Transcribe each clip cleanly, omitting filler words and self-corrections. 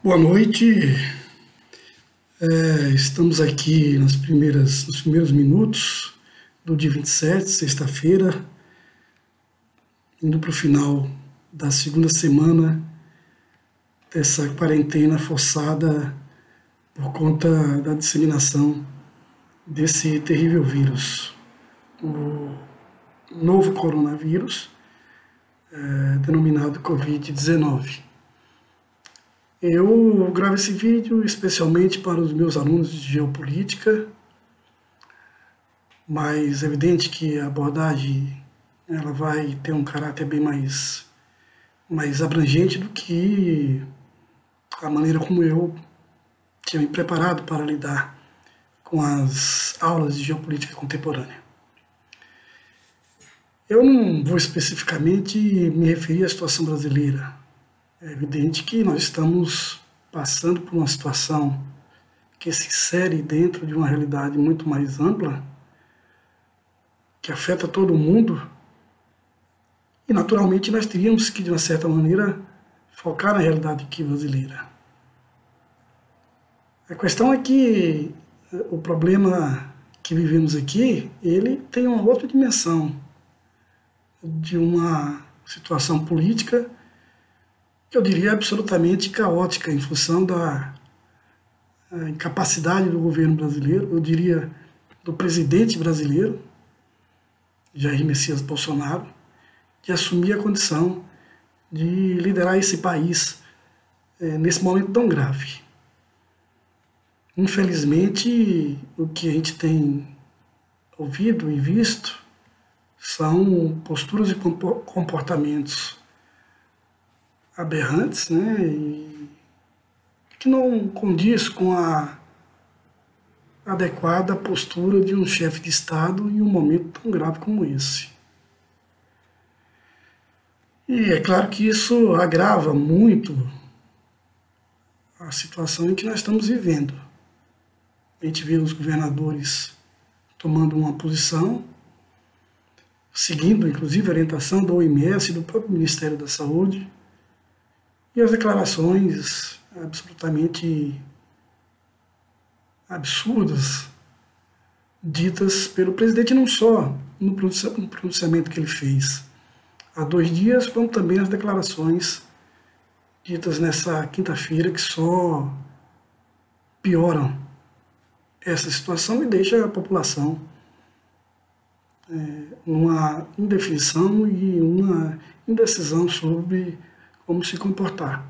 Boa noite. Estamos aqui nos primeiros minutos do dia 27, sexta-feira, indo para o final da segunda semana dessa quarentena forçada por conta da disseminação desse terrível vírus, o novo coronavírus, denominado Covid-19. Eu gravo esse vídeo especialmente para os meus alunos de geopolítica, mas é evidente que a abordagem ela vai ter um caráter bem mais abrangente do que a maneira como eu tinha me preparado para lidar com as aulas de geopolítica contemporânea. Eu não vou especificamente me referir à situação brasileira. É evidente que nós estamos passando por uma situação que se insere dentro de uma realidade muito mais ampla, que afeta todo mundo, e naturalmente nós teríamos que, de uma certa maneira, focar na realidade aqui brasileira. A questão é que o problema que vivemos aqui, ele tem uma outra dimensão de uma situação política que eu diria absolutamente caótica em função da incapacidade do governo brasileiro, eu diria do presidente brasileiro, Jair Messias Bolsonaro, de assumir a condição de liderar esse país nesse momento tão grave. Infelizmente, o que a gente tem ouvido e visto são posturas e comportamentos aberrantes, né, e que não condiz com a adequada postura de um chefe de Estado em um momento tão grave como esse. E é claro que isso agrava muito a situação em que nós estamos vivendo. A gente vê os governadores tomando uma posição, seguindo inclusive a orientação da OMS e do próprio Ministério da Saúde, e as declarações absolutamente absurdas ditas pelo presidente, não só no pronunciamento que ele fez há 2 dias, como também as declarações ditas nessa quinta-feira, que só pioram essa situação e deixa a população numa indefinição e uma indecisão sobre como se comportar.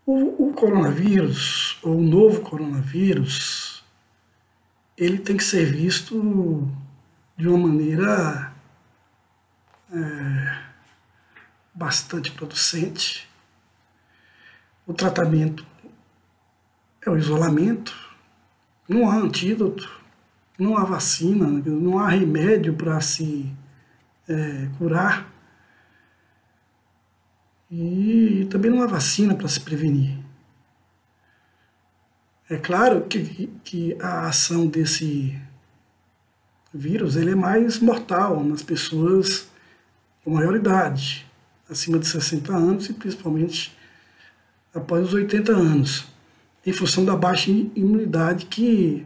O coronavírus, ou o novo coronavírus, ele tem que ser visto de uma maneira bastante producente. O tratamento é o isolamento, não há antídoto, não há vacina, não há remédio para se curar. E também não há vacina para se prevenir. É claro que a ação desse vírus ele é mais mortal nas pessoas com maior idade, acima de 60 anos e principalmente após os 80 anos, em função da baixa imunidade que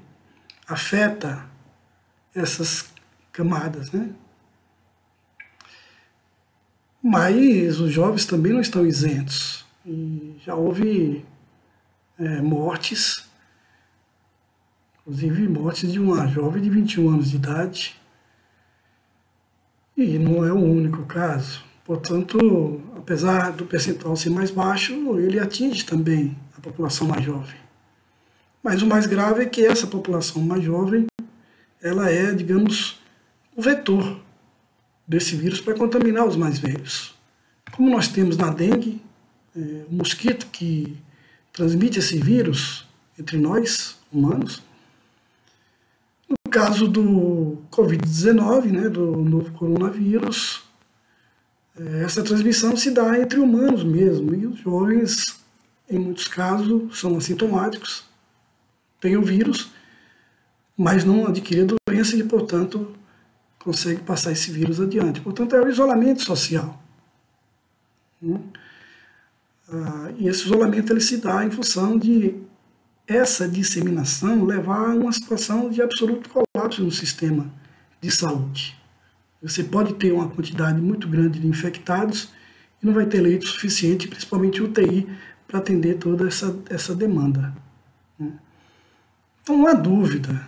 afeta essas camadas, né? Mas os jovens também não estão isentos. E já houve mortes, inclusive mortes de uma jovem de 21 anos de idade. E não é o único caso. Portanto, apesar do percentual ser mais baixo, ele atinge também a população mais jovem. Mas o mais grave é que essa população mais jovem, ela é, digamos, o vetor desse vírus para contaminar os mais velhos. Como nós temos na dengue, o mosquito que transmite esse vírus entre nós, humanos. No caso do Covid-19, né, do novo coronavírus, essa transmissão se dá entre humanos mesmo, e os jovens, em muitos casos, são assintomáticos, têm o vírus, mas não adquirem a doença e, portanto, consegue passar esse vírus adiante. Portanto, é o isolamento social. E esse isolamento ele se dá em função de essa disseminação levar a uma situação de absoluto colapso no sistema de saúde. Você pode ter uma quantidade muito grande de infectados e não vai ter leito suficiente, principalmente UTI, para atender toda essa demanda. Então, não há dúvida,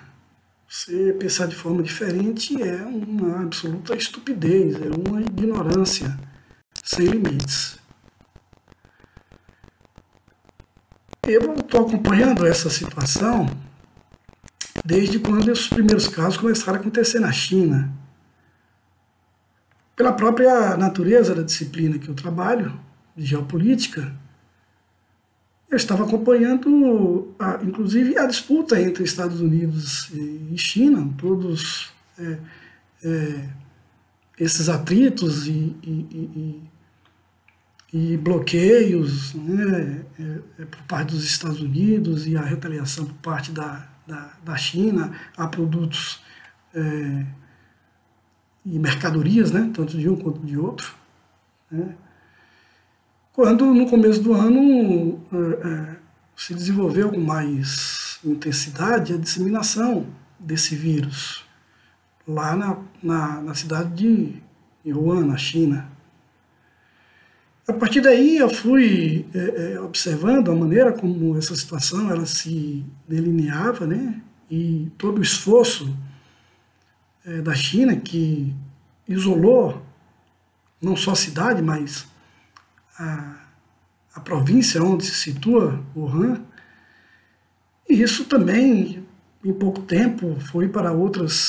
você pensar de forma diferente é uma absoluta estupidez, é uma ignorância sem limites. Eu estou acompanhando essa situação desde quando os primeiros casos começaram a acontecer na China. Pela própria natureza da disciplina que eu trabalho, de geopolítica, eu estava acompanhando, inclusive, a disputa entre Estados Unidos e China, todos esses atritos e bloqueios, né, por parte dos Estados Unidos e a retaliação por parte da China a produtos e mercadorias, né, tanto de um quanto de outro, né, quando no começo do ano se desenvolveu com mais intensidade a disseminação desse vírus lá na cidade de Wuhan, na China. A partir daí eu fui observando a maneira como essa situação ela se delineava, né, e todo o esforço da China, que isolou não só a cidade, mas a província onde se situa Wuhan, e isso também, em pouco tempo, foi para outras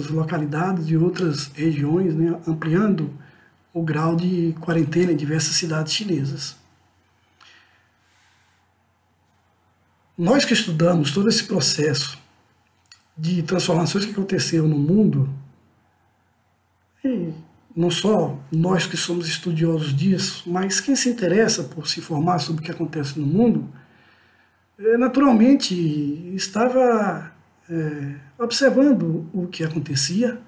localidades e outras regiões, né, ampliando o grau de quarentena em diversas cidades chinesas. Nós que estudamos todo esse processo de transformações que aconteceram no mundo, e não só nós que somos estudiosos disso, mas quem se interessa por se informar sobre o que acontece no mundo, naturalmente estava observando o que acontecia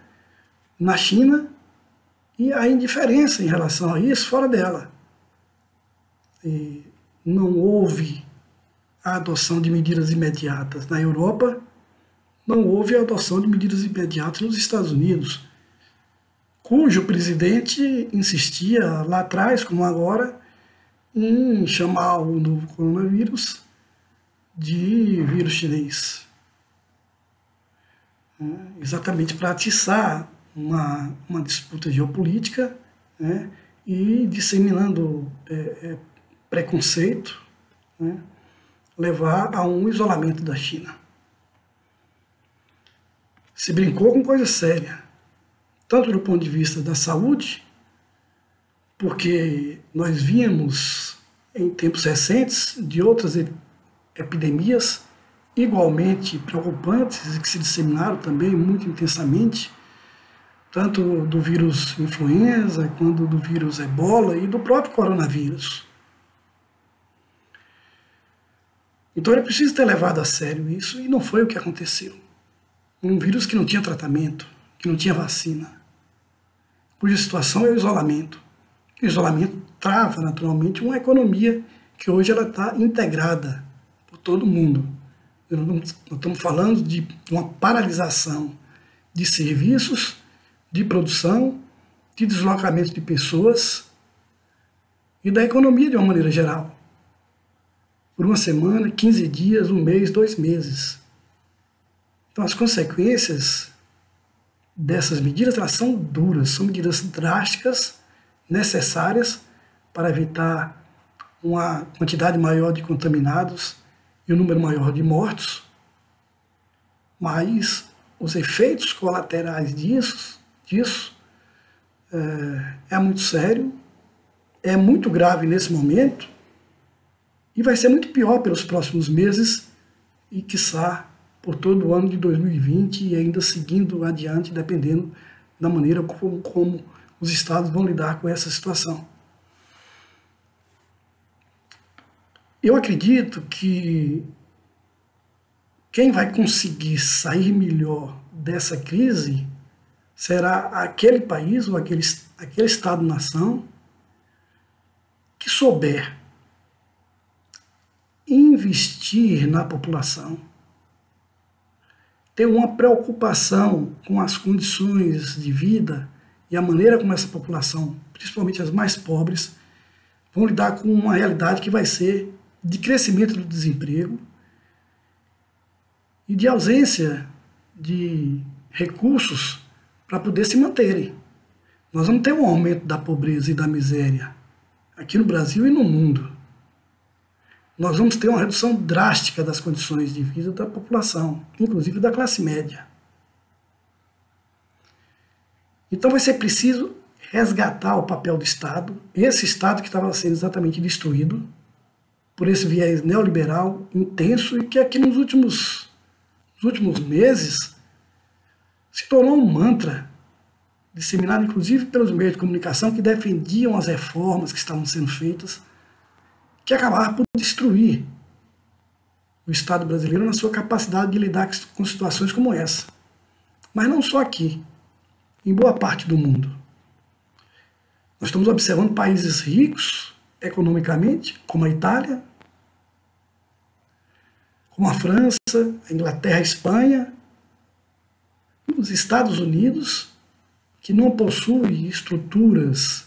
na China e a indiferença em relação a isso fora dela. E não houve a adoção de medidas imediatas na Europa, não houve a adoção de medidas imediatas nos Estados Unidos, cujo presidente insistia lá atrás, como agora, em chamar o novo coronavírus de vírus chinês. Exatamente para atiçar uma disputa geopolítica, né, e disseminando preconceito, né, levar a um isolamento da China. Se brincou com coisa séria, tanto do ponto de vista da saúde, porque nós víamos em tempos recentes de outras epidemias igualmente preocupantes e que se disseminaram também muito intensamente, tanto do vírus influenza, quanto do vírus ebola e do próprio coronavírus. Então é preciso ter levado a sério isso, e não foi o que aconteceu. Um vírus que não tinha tratamento, que não tinha vacina, cuja situação é o isolamento. O isolamento trava naturalmente uma economia que hoje ela está integrada por todo mundo. Nós estamos falando de uma paralisação de serviços, de produção, de deslocamento de pessoas e da economia de uma maneira geral. Por uma semana, 15 dias, um mês, 2 meses. Então as consequências dessas medidas elas são duras, são medidas drásticas, necessárias para evitar uma quantidade maior de contaminados e um número maior de mortos, mas os efeitos colaterais disso é muito sério, é muito grave nesse momento e vai ser muito pior pelos próximos meses e, quiçá, por todo o ano de 2020 e ainda seguindo adiante, dependendo da maneira como os estados vão lidar com essa situação. Eu acredito que quem vai conseguir sair melhor dessa crise será aquele país ou aquele Estado-nação que souber investir na população, ter uma preocupação com as condições de vida e a maneira como essa população, principalmente as mais pobres, vão lidar com uma realidade que vai ser de crescimento do desemprego e de ausência de recursos para poder se manterem. Nós vamos ter um aumento da pobreza e da miséria aqui no Brasil e no mundo. Nós vamos ter uma redução drástica das condições de vida da população, inclusive da classe média. Então vai ser preciso resgatar o papel do Estado, esse Estado que estava sendo exatamente destruído por esse viés neoliberal intenso e que aqui nos últimos meses se tornou um mantra, disseminado inclusive pelos meios de comunicação que defendiam as reformas que estavam sendo feitas, que acabaram por destruir o Estado brasileiro na sua capacidade de lidar com situações como essa. Mas não só aqui, em boa parte do mundo. Nós estamos observando países ricos economicamente, como a Itália, como a França, a Inglaterra, a Espanha, os Estados Unidos, que não possuem estruturas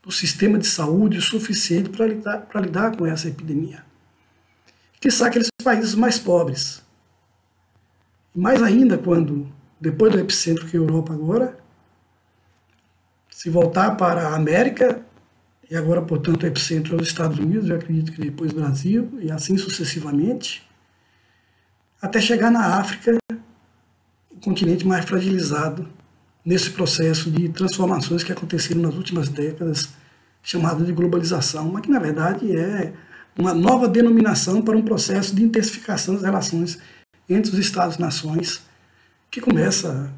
do sistema de saúde suficiente para lidar com essa epidemia. Que são aqueles países mais pobres. E mais ainda quando, depois do epicentro que é a Europa agora, se voltar para a América, e agora, portanto, o epicentro é os Estados Unidos, eu acredito que depois Brasil, e assim sucessivamente, até chegar na África, o continente mais fragilizado, nesse processo de transformações que aconteceram nas últimas décadas, chamada de globalização, mas que na verdade é uma nova denominação para um processo de intensificação das relações entre os Estados-nações, que começa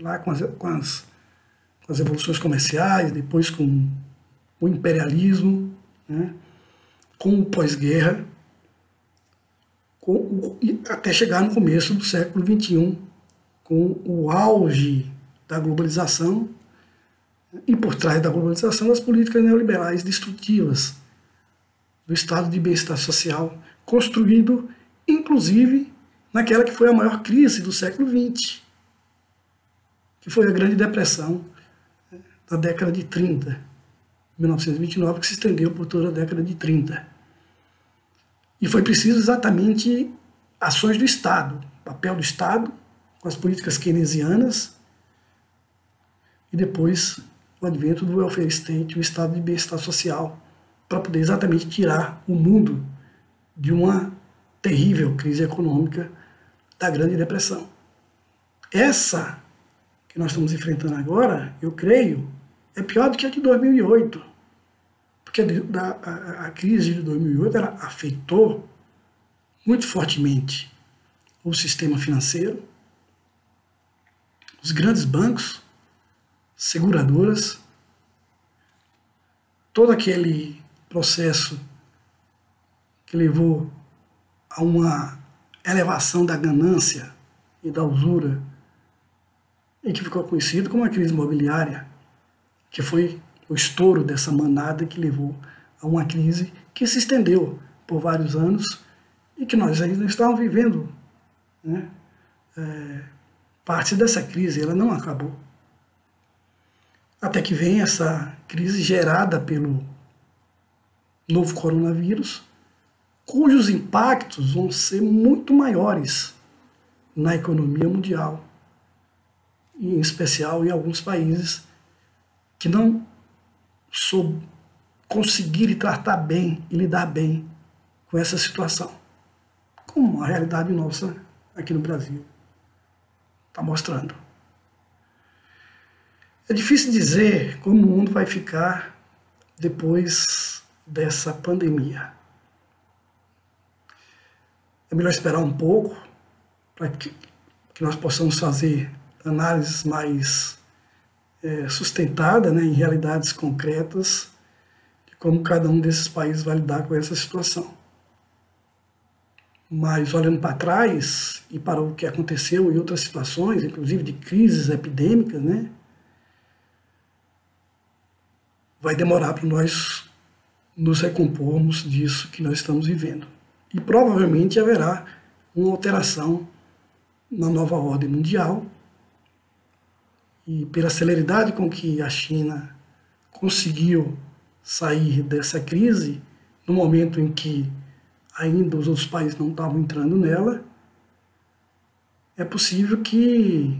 lá com as revoluções comerciais, depois com o imperialismo, né, com o pós-guerra, até chegar no começo do século XXI, com o auge da globalização e por trás da globalização as políticas neoliberais destrutivas do estado de bem-estar social, construído inclusive naquela que foi a maior crise do século XX, que foi a Grande Depressão da década de 30, 1929, que se estendeu por toda a década de 30. E foi preciso exatamente ações do Estado, papel do Estado, com as políticas keynesianas, e depois o advento do welfare state, o estado de bem-estar social, para poder exatamente tirar o mundo de uma terrível crise econômica da Grande Depressão. Essa que nós estamos enfrentando agora, eu creio, é pior do que a de 2008, porque a crise de 2008 ela afetou muito fortemente o sistema financeiro, os grandes bancos, seguradoras, todo aquele processo que levou a uma elevação da ganância e da usura, e que ficou conhecido como a crise imobiliária, que foi o estouro dessa manada que levou a uma crise que se estendeu por vários anos e que nós ainda estamos vivendo, né? Parte dessa crise, ela não acabou. Até que vem essa crise gerada pelo novo coronavírus, cujos impactos vão ser muito maiores na economia mundial, e em especial em alguns países que não conseguirem tratar bem e lidar bem com essa situação, como a realidade nossa aqui no Brasil está mostrando. É difícil dizer como o mundo vai ficar depois dessa pandemia. É melhor esperar um pouco para que nós possamos fazer análises mais sustentadas, né, em realidades concretas de como cada um desses países vai lidar com essa situação. Mas olhando para trás e para o que aconteceu em outras situações, inclusive de crises epidêmicas, né, vai demorar para nós nos recompormos disso que nós estamos vivendo. E provavelmente haverá uma alteração na nova ordem mundial. E pela celeridade com que a China conseguiu sair dessa crise, no momento em que ainda os outros países não estavam entrando nela, é possível que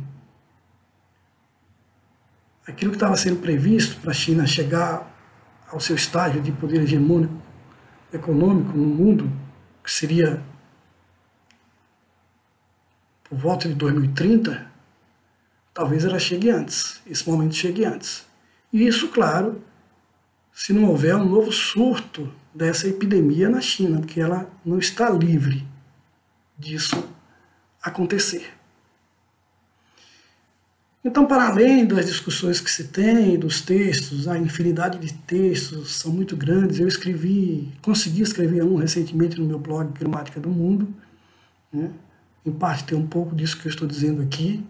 aquilo que estava sendo previsto para a China chegar ao seu estágio de poder hegemônico econômico no mundo, que seria por volta de 2030, talvez ela chegue antes, esse momento chegue antes. E isso, claro, se não houver um novo surto dessa epidemia na China, porque ela não está livre disso acontecer. Então, para além das discussões que se tem, dos textos, a infinidade de textos são muito grandes. Eu consegui escrever um recentemente no meu blog Gramática do Mundo, né? Em parte tem um pouco disso que eu estou dizendo aqui.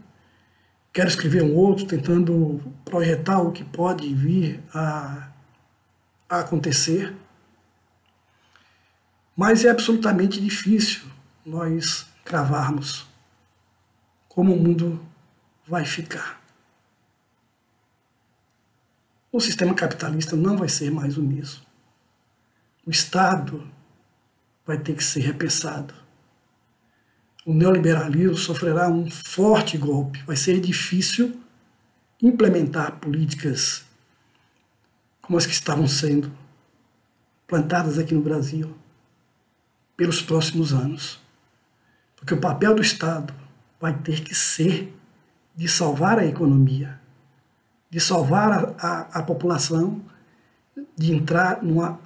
Quero escrever um outro, tentando projetar o que pode vir a acontecer. Mas é absolutamente difícil nós cravarmos como o mundo vai ficar. O sistema capitalista não vai ser mais o mesmo. O Estado vai ter que ser repensado. O neoliberalismo sofrerá um forte golpe. Vai ser difícil implementar políticas como as que estavam sendo plantadas aqui no Brasil pelos próximos anos. Porque o papel do Estado vai ter que ser de salvar a economia, de salvar a população, de entrar numa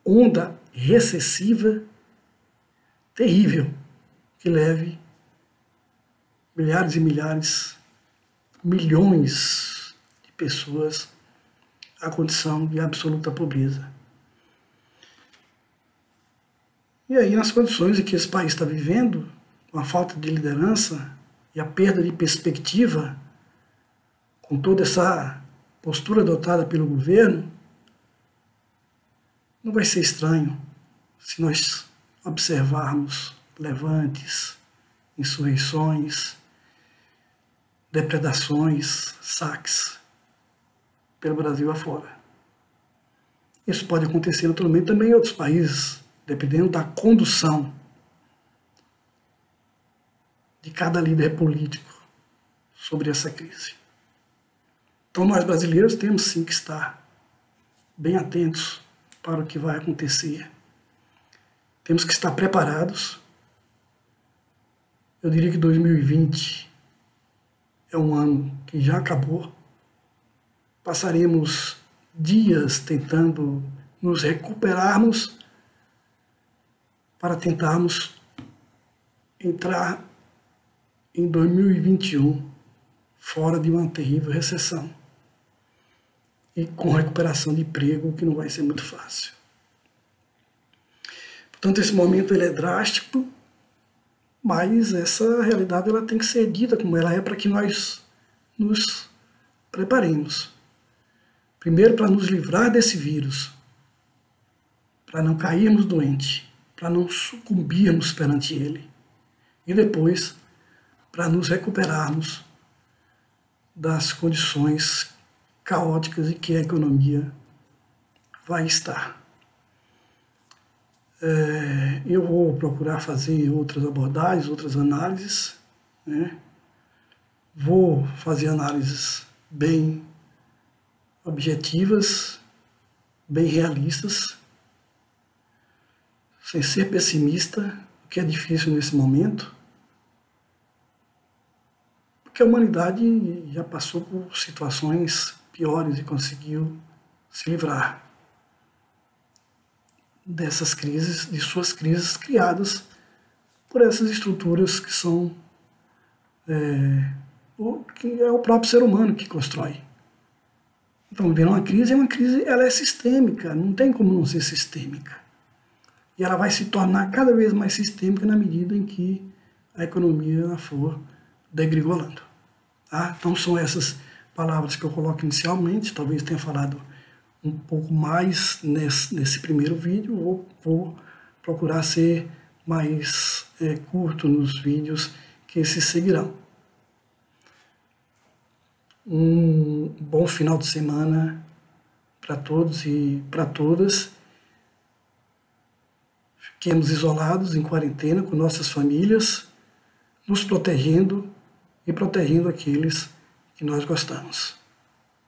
onda recessiva terrível, que leve milhares e milhares, milhões de pessoas à condição de absoluta pobreza. E aí, nas condições em que esse país está vivendo, com a falta de liderança e a perda de perspectiva, com toda essa postura adotada pelo governo, não vai ser estranho se nós observarmos levantes, insurreições, depredações, saques pelo Brasil afora. Isso pode acontecer naturalmente também em outros países, dependendo da condução de cada líder político sobre essa crise. Então nós brasileiros temos sim que estar bem atentos para o que vai acontecer. Temos que estar preparados. Eu diria que 2020 é um ano que já acabou. Passaremos dias tentando nos recuperarmos para tentarmos entrar em 2021 fora de uma terrível recessão e com recuperação de emprego, que não vai ser muito fácil. Portanto, esse momento ele é drástico, mas essa realidade ela tem que ser dita como ela é para que nós nos preparemos. Primeiro, para nos livrar desse vírus, para não cairmos doentes, para não sucumbirmos perante ele. E depois, para nos recuperarmos das condições caóticas em que a economia vai estar. Eu vou procurar fazer outras abordagens, outras análises, né? Vou fazer análises bem objetivas, bem realistas, sem ser pessimista, o que é difícil nesse momento, porque a humanidade já passou por situações piores e conseguiu se livrar dessas crises, de suas crises criadas por essas estruturas que são que é o próprio ser humano que constrói. Então, vendo uma crise, ela é sistêmica, não tem como não ser sistêmica. E ela vai se tornar cada vez mais sistêmica na medida em que a economia for degringolando. Tá? Então, são essas palavras que eu coloco inicialmente, talvez tenha falado um pouco mais nesse primeiro vídeo, vou procurar ser mais curto nos vídeos que se seguirão. Um bom final de semana para todos e para todas. Fiquemos isolados em quarentena com nossas famílias, nos protegendo e protegendo aqueles que nós gostamos.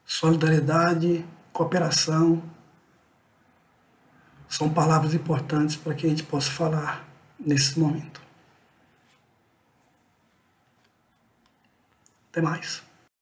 Solidariedade, cooperação, são palavras importantes para que a gente possa falar nesse momento. Até mais.